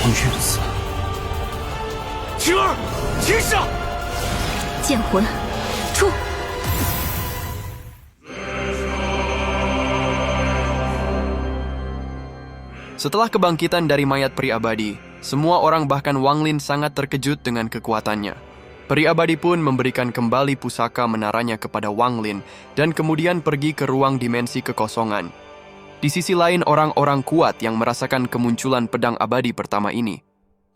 日子。青儿，停下！剑魂，出！ Setelah kebangkitan dari mayat peri abadi, semua orang bahkan Wang Lin sangat terkejut dengan kekuatannya. Peri abadi pun memberikan kembali pusaka menaranya kepada Wang Lin dan kemudian pergi ke ruang dimensi kekosongan. Di sisi lain, orang-orang kuat yang merasakan kemunculan pedang abadi pertama ini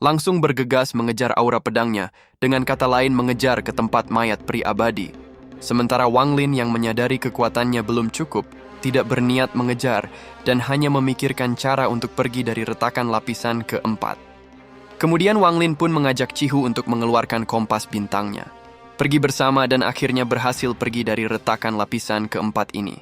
langsung bergegas mengejar aura pedangnya, dengan kata lain mengejar ke tempat mayat peri abadi. Sementara Wang Lin yang menyadari kekuatannya belum cukup, tidak berniat mengejar, dan hanya memikirkan cara untuk pergi dari retakan lapisan keempat. Kemudian Wang Lin pun mengajak Cihu untuk mengeluarkan kompas bintangnya. Pergi bersama dan akhirnya berhasil pergi dari retakan lapisan keempat ini.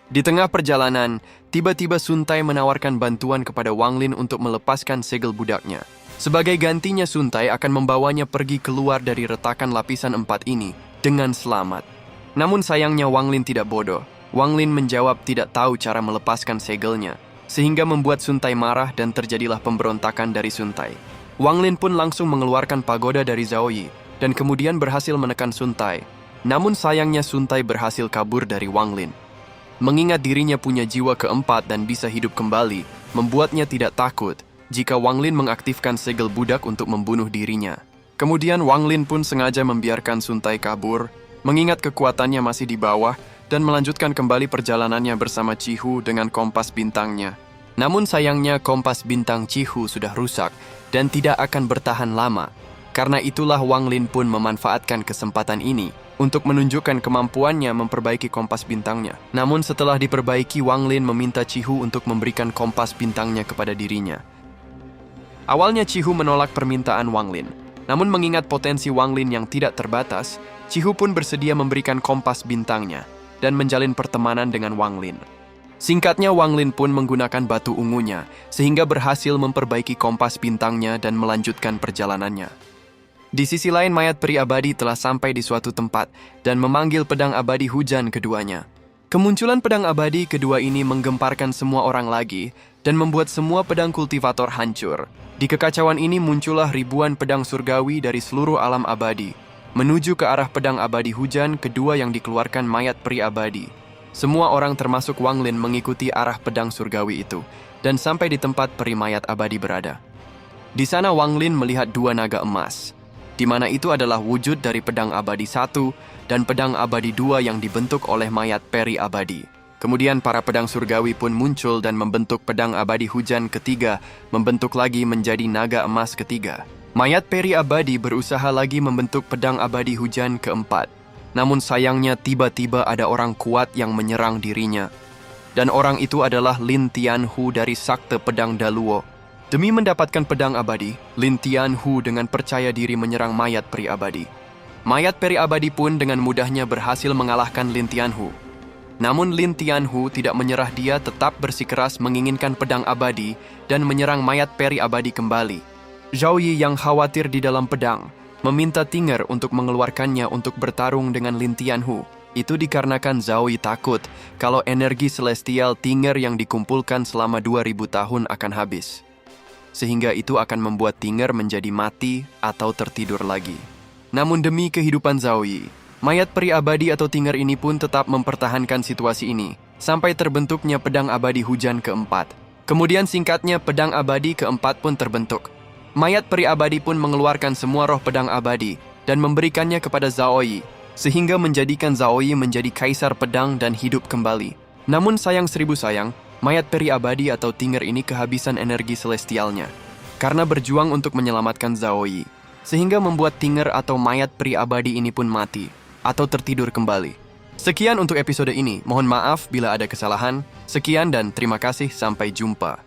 Di tengah perjalanan, tiba-tiba Sun Tai menawarkan bantuan kepada Wang Lin untuk melepaskan segel budaknya. Sebagai gantinya, Sun Tai akan membawanya pergi keluar dari retakan lapisan 4 ini dengan selamat. Namun sayangnya Wang Lin tidak bodoh. Wang Lin menjawab tidak tahu cara melepaskan segelnya, sehingga membuat Sun Tai marah dan terjadilah pemberontakan dari Sun Tai. Wang Lin pun langsung mengeluarkan pagoda dari Zhao Yi dan kemudian berhasil menekan Sun Tai. Namun sayangnya Sun Tai berhasil kabur dari Wang Lin. Mengingat dirinya punya jiwa keempat dan bisa hidup kembali, membuatnya tidak takut jika Wang Lin mengaktifkan segel budak untuk membunuh dirinya. Kemudian Wang Lin pun sengaja membiarkan Sun Tai kabur, mengingat kekuatannya masih di bawah, dan melanjutkan kembali perjalanannya bersama Cihu dengan kompas bintangnya. Namun sayangnya kompas bintang Cihu sudah rusak dan tidak akan bertahan lama. Karena itulah Wang Lin pun memanfaatkan kesempatan ini untuk menunjukkan kemampuannya memperbaiki kompas bintangnya. Namun setelah diperbaiki, Wang Lin meminta Cihu untuk memberikan kompas bintangnya kepada dirinya. Awalnya Cihu menolak permintaan Wang Lin. Namun mengingat potensi Wang Lin yang tidak terbatas, Cihu pun bersedia memberikan kompas bintangnya dan menjalin pertemanan dengan Wang Lin. Singkatnya, Wang Lin pun menggunakan batu ungunya, sehingga berhasil memperbaiki kompas bintangnya dan melanjutkan perjalanannya. Di sisi lain, mayat peri abadi telah sampai di suatu tempat dan memanggil pedang abadi hujan keduanya. Kemunculan pedang abadi kedua ini menggemparkan semua orang lagi dan membuat semua pedang kultivator hancur. Di kekacauan ini muncullah ribuan pedang surgawi dari seluruh alam abadi, menuju ke arah pedang abadi hujan kedua yang dikeluarkan mayat peri abadi. Semua orang termasuk Wang Lin mengikuti arah pedang surgawi itu, dan sampai di tempat peri mayat abadi berada. Di sana Wang Lin melihat 2 naga emas, di mana itu adalah wujud dari pedang abadi 1 dan pedang abadi 2 yang dibentuk oleh mayat peri abadi. Kemudian para pedang surgawi pun muncul dan membentuk pedang abadi hujan ketiga, membentuk lagi menjadi naga emas ketiga. Mayat peri abadi berusaha lagi membentuk pedang abadi hujan keempat. Namun sayangnya tiba-tiba ada orang kuat yang menyerang dirinya. Dan orang itu adalah Lin Tianhu dari Sakte Pedang Daluo. Demi mendapatkan pedang abadi, Lin Tianhu dengan percaya diri menyerang mayat peri abadi. Mayat peri abadi pun dengan mudahnya berhasil mengalahkan Lin Tianhu. Namun Lin Tianhu tidak menyerah, dia tetap bersikeras menginginkan pedang abadi dan menyerang mayat peri abadi kembali. Zhao Yi yang khawatir di dalam pedang meminta Tinger untuk mengeluarkannya untuk bertarung dengan Lin Tianhu. Itu dikarenakan Zhao Yi takut kalau energi celestial Tinger yang dikumpulkan selama 2000 tahun akan habis. Sehingga itu akan membuat Tinger menjadi mati atau tertidur lagi. Namun demi kehidupan Zhao Yi, mayat peri abadi atau Tinger ini pun tetap mempertahankan situasi ini sampai terbentuknya pedang abadi hujan keempat. Kemudian singkatnya pedang abadi keempat pun terbentuk. Mayat peri abadi pun mengeluarkan semua roh pedang abadi dan memberikannya kepada Zhao Yi, sehingga menjadikan Zhao Yi menjadi kaisar pedang dan hidup kembali. Namun sayang seribu sayang, mayat peri abadi atau Tinger ini kehabisan energi celestialnya karena berjuang untuk menyelamatkan Zhao Yi, sehingga membuat Tinger atau mayat peri abadi ini pun mati atau tertidur kembali. Sekian untuk episode ini, mohon maaf bila ada kesalahan. Sekian dan terima kasih, sampai jumpa.